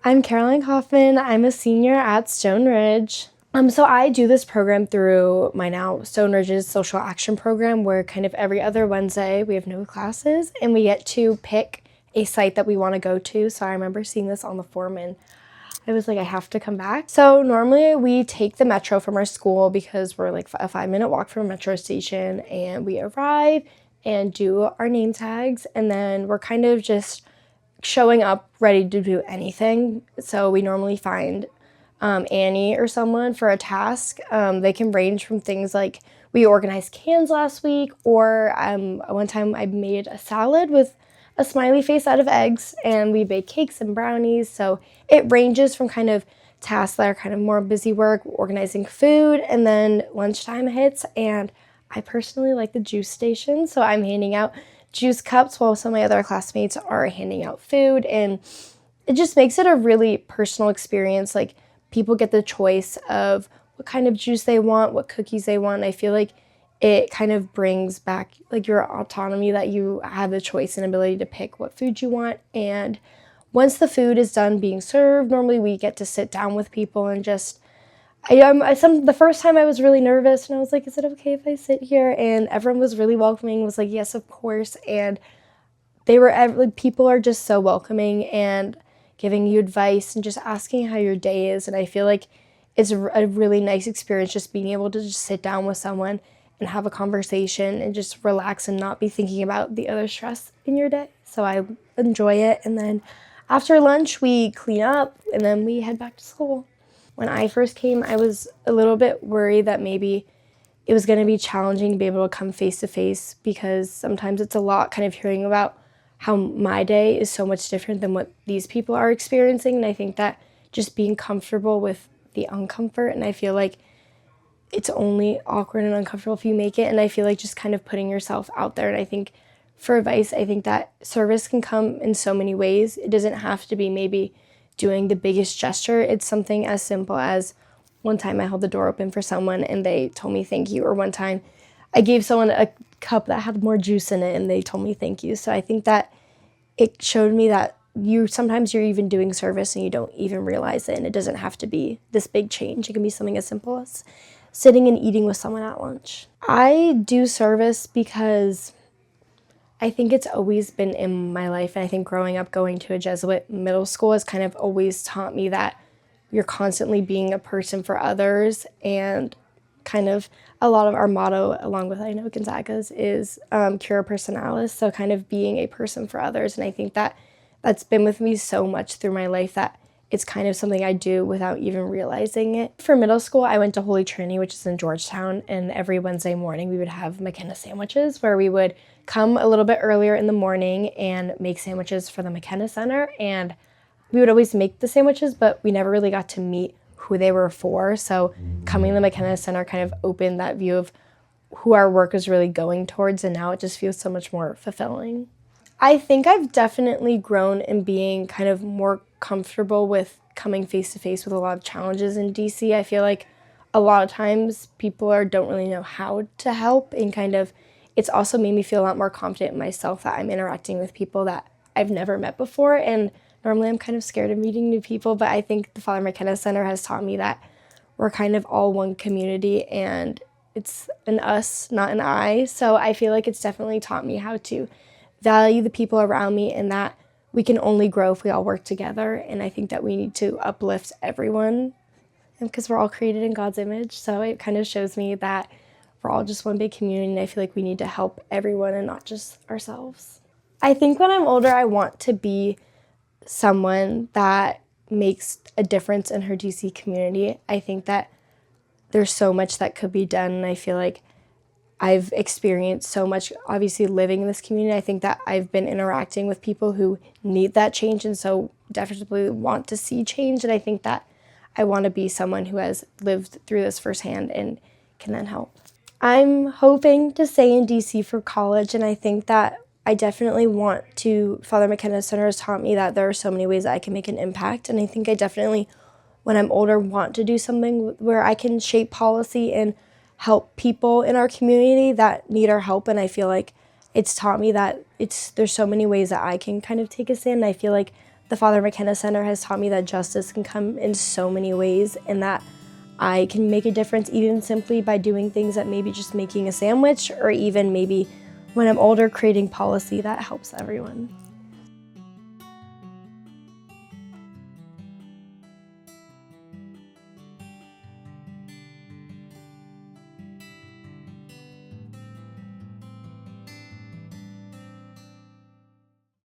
I'm Caroline Kaufman. I'm a senior at Stone Ridge. So I do this program through my now Stone Ridge's social action program, where kind of every other Wednesday we have no classes and we get to pick a site that we want to go to. So I remember seeing this on the form and I was like, I have to come back. So normally we take the metro from our school because we're like a 5-minute walk from a metro station, and we arrive and do our name tags, and then we're kind of just showing up ready to do anything. So we normally find Annie or someone for a task. They can range from things like we organized cans last week, or one time I made a salad with a smiley face out of eggs, and we bake cakes and brownies. So it ranges from kind of tasks that are kind of more busy work, organizing food, and then lunchtime hits, and I personally like the juice station, so I'm handing out juice cups while some of my other classmates are handing out food, and it just makes it a really personal experience. Like, people get the choice of what kind of juice they want, what cookies they want. I feel like it kind of brings back like your autonomy, that you have the choice and ability to pick what food you want. And once the food is done being served, normally we get to sit down with people and just the first time I was really nervous, and I was like, is it okay if I sit here? And everyone was really welcoming, was like, yes, of course. And like, people are just so welcoming and giving you advice and just asking how your day is. And I feel like it's a really nice experience just being able to just sit down with someone and have a conversation and just relax and not be thinking about the other stress in your day. So I enjoy it. And then after lunch, we clean up and then we head back to school. When I first came, I was a little bit worried that maybe it was going to be challenging to be able to come face to face, because sometimes it's a lot kind of hearing about how my day is so much different than what these people are experiencing. And I think that just being comfortable with the uncomfort, and I feel like it's only awkward and uncomfortable if you make it. And I feel like just kind of putting yourself out there. And I think for advice, I think that service can come in so many ways. It doesn't have to be maybe doing the biggest gesture. It's something as simple as one time I held the door open for someone and they told me thank you. Or one time I gave someone a cup that had more juice in it and they told me thank you. So I think that it showed me that sometimes you're even doing service and you don't even realize it. And it doesn't have to be this big change. It can be something as simple as sitting and eating with someone at lunch. I do service because I think it's always been in my life. And I think growing up going to a Jesuit middle school has kind of always taught me that you're constantly being a person for others. And kind of a lot of our motto, along with I know Gonzaga's, is Cura Personalis. So kind of being a person for others. And I think that that's been with me so much through my life that it's kind of something I do without even realizing it. For middle school, I went to Holy Trinity, which is in Georgetown, and every Wednesday morning we would have McKenna sandwiches, where we would come a little bit earlier in the morning and make sandwiches for the McKenna Center. And we would always make the sandwiches, but we never really got to meet who they were for. So coming to the McKenna Center kind of opened that view of who our work is really going towards, and now it just feels so much more fulfilling. I think I've definitely grown in being kind of more comfortable with coming face to face with a lot of challenges in DC. I feel like a lot of times people don't really know how to help, and kind of it's also made me feel a lot more confident in myself that I'm interacting with people that I've never met before. And normally I'm kind of scared of meeting new people, but I think the Father McKenna Center has taught me that we're kind of all one community and it's an us, not an I. So I feel like it's definitely taught me how to value the people around me, and that we can only grow if we all work together. And I think that we need to uplift everyone because we're all created in God's image. So it kind of shows me that we're all just one big community, and I feel like we need to help everyone and not just ourselves. I think when I'm older, I want to be someone that makes a difference in her DC community. I think that there's so much that could be done, and I feel like I've experienced so much, obviously, living in this community. I think that I've been interacting with people who need that change and so definitely want to see change. And I think that I want to be someone who has lived through this firsthand and can then help. I'm hoping to stay in DC for college, and I think that I definitely want to. Father McKenna Center has taught me that there are so many ways that I can make an impact. And I think I definitely, when I'm older, want to do something where I can shape policy and help people in our community that need our help. And I feel like it's taught me that there's so many ways that I can kind of take a stand. And I feel like The Father McKenna Center has taught me that justice can come in so many ways, and that I can make a difference even simply by doing things that maybe just making a sandwich, or even maybe when I'm older creating policy that helps everyone.